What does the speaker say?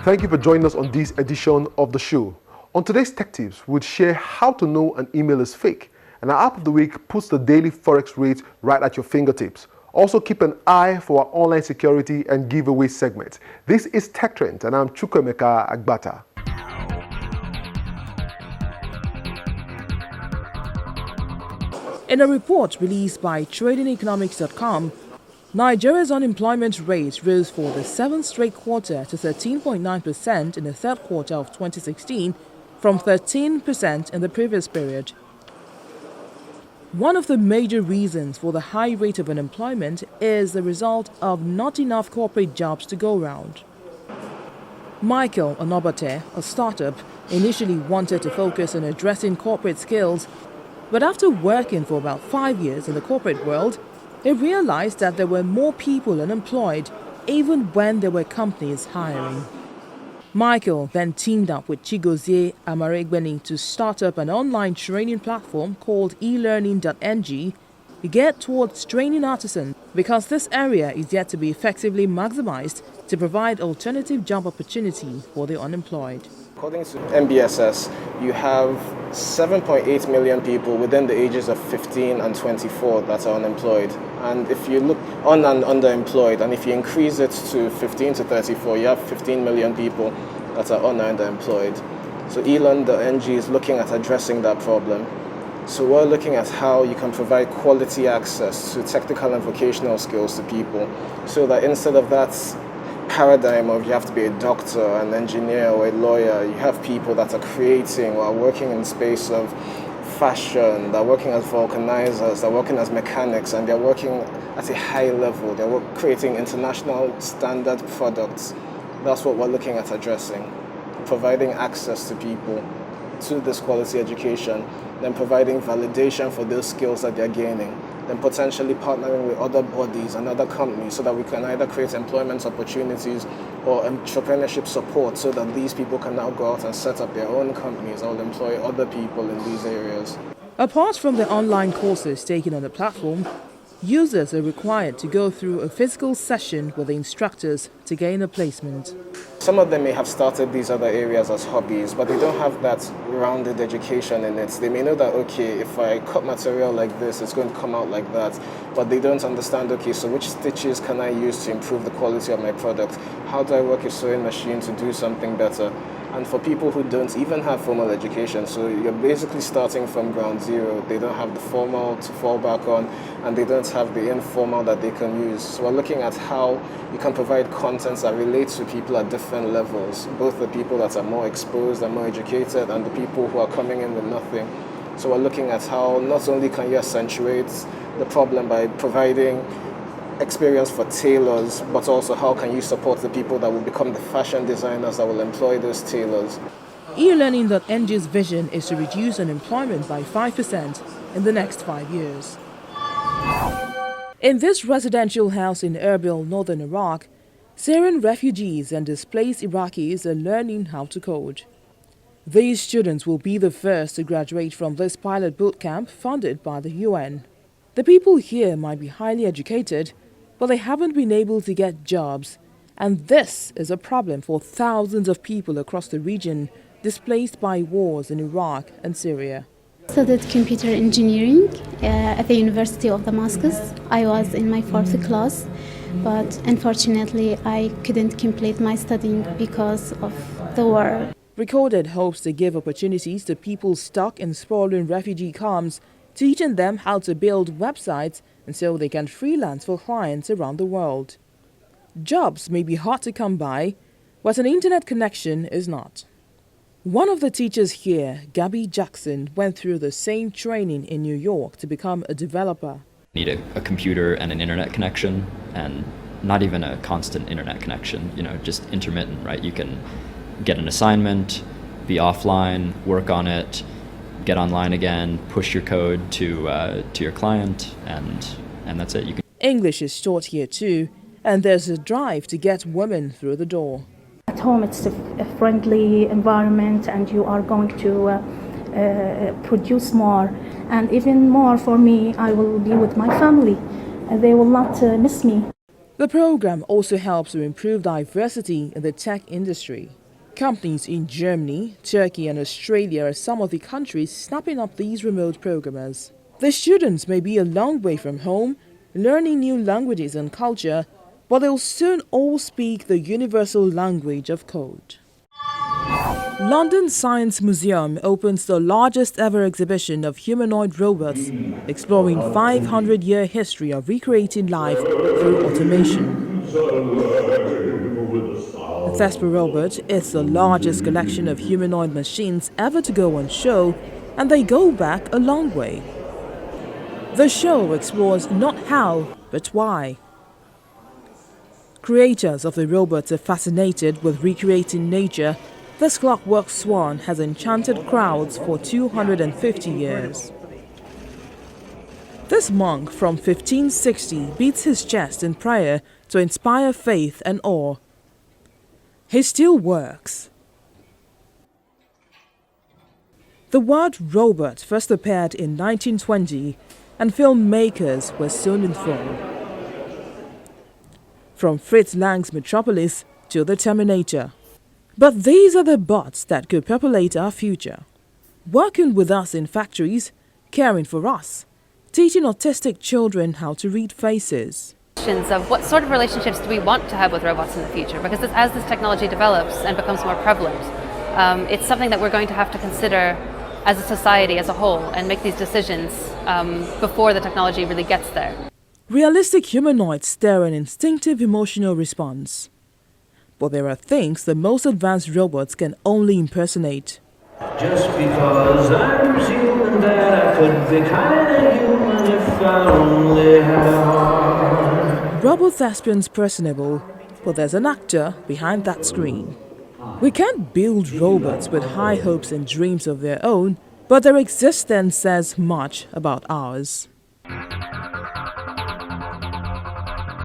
Thank you for joining us on this edition of the show. On today's Tech Tips, we'll share how to know an email is fake. And our app of the week puts the daily Forex rate right at your fingertips. Also keep an eye for our online security and giveaway segment. This is Tech Trend, and I'm Chukwemeka Agbata. In a report released by TradingEconomics.com, Nigeria's unemployment rate rose for the seventh straight quarter to 13.9% in the third quarter of 2016 from 13% in the previous period. One of the major reasons for the high rate of unemployment is the result of not enough corporate jobs to go round. Michael Onobate, a startup, initially wanted to focus on addressing corporate skills, but after working for about 5 years in the corporate world, he realized that there were more people unemployed even when there were companies hiring. Michael then teamed up with Chigozie Amaregbeni to start up an online training platform called elearning.ng geared towards training artisans, because this area is yet to be effectively maximized to provide alternative job opportunities for the unemployed. According to MBSS, you have 7.8 million people within the ages of 15 and 24 that are unemployed. And if you look on and underemployed, and if you increase it to 15 to 34, you have 15 million people that are underemployed. So elearn.ng is looking at addressing that problem. So we're looking at how you can provide quality access to technical and vocational skills to people, so that instead of that paradigm of you have to be a doctor, an engineer, or a lawyer, you have people that are creating or are working in the space of fashion, they're working as vulcanizers, they're working as mechanics, and they're working at a high level. They're creating international standard products. That's what we're looking at addressing, providing access to people to this quality education, then providing validation for those skills that they're gaining, then potentially partnering with other bodies and other companies so that we can either create employment opportunities or entrepreneurship support, so that these people can now go out and set up their own companies or employ other people in these areas. Apart from the online courses taken on the platform, users are required to go through a physical session with the instructors to gain a placement. Some of them may have started these other areas as hobbies, but they don't have that rounded education in it. They may know that, okay, if I cut material like this, it's going to come out like that, but they don't understand, okay, so which stitches can I use to improve the quality of my product? How do I work a sewing machine to do something better? And for people who don't even have formal education, so you're basically starting from ground zero. They don't have the formal to fall back on, and they don't have the informal that they can use. So we're looking at how you can provide content that relates to people at different levels, both the people that are more exposed and more educated and the people who are coming in with nothing. So we're looking at how not only can you accentuate the problem by providing experience for tailors, but also how can you support the people that will become the fashion designers that will employ those tailors. elearning.ng's vision is to reduce unemployment by 5% in the next 5 years. In this residential house in Erbil, northern Iraq, Syrian refugees and displaced Iraqis are learning how to code. These students will be the first to graduate from this pilot boot camp funded by the UN. The people here might be highly educated, but they haven't been able to get jobs, and this is a problem for thousands of people across the region displaced by wars in Iraq and Syria. I studied computer engineering at the University of Damascus. I was in my 4th class, but unfortunately I couldn't complete my studying because of the war. Recorded hopes to give opportunities to people stuck in sprawling refugee camps, teaching them how to build websites and so they can freelance for clients around the world. Jobs may be hard to come by, but an internet connection is not. One of the teachers here, Gabby Jackson, went through the same training in New York to become a developer. Need a computer and an internet connection, and not even a constant internet connection, just intermittent, right? You can get an assignment, be offline, work on it, get online again, push your code to your client, and that's it. English is taught here too, and there's a drive to get women through the door. At home, it's a friendly environment, and you are going to produce more, and even more for me, I will be with my family. They will not miss me. The program also helps to improve diversity in the tech industry. Companies in Germany, Turkey and Australia are some of the countries snapping up these remote programmers. The students may be a long way from home, learning new languages and culture, but they'll soon all speak the universal language of code. London Science Museum opens the largest ever exhibition of humanoid robots, exploring 500-year history of recreating life through automation. The Thesper robot is the largest collection of humanoid machines ever to go on show, and they go back a long way. The show explores not how, but why. Creators of the robots are fascinated with recreating nature. This clockwork swan has enchanted crowds for 250 years. This monk from 1560 beats his chest in prayer to inspire faith and awe. He still works. The word robot first appeared in 1920, and filmmakers were soon enthralled. From Fritz Lang's Metropolis to the Terminator. But these are the bots that could populate our future. Working with us in factories, caring for us, teaching autistic children how to read faces. Of what sort of relationships do we want to have with robots in the future? Because as this technology develops and becomes more prevalent, it's something that we're going to have to consider as a society as a whole and make these decisions before the technology really gets there. Realistic humanoids stir an instinctive emotional response. But there are things the most advanced robots can only impersonate. Just because I was human that I could be kind of human if I only had a heart. Robot thespian's personable, but there's an actor behind that screen. We can't build robots with high hopes and dreams of their own, but their existence says much about ours.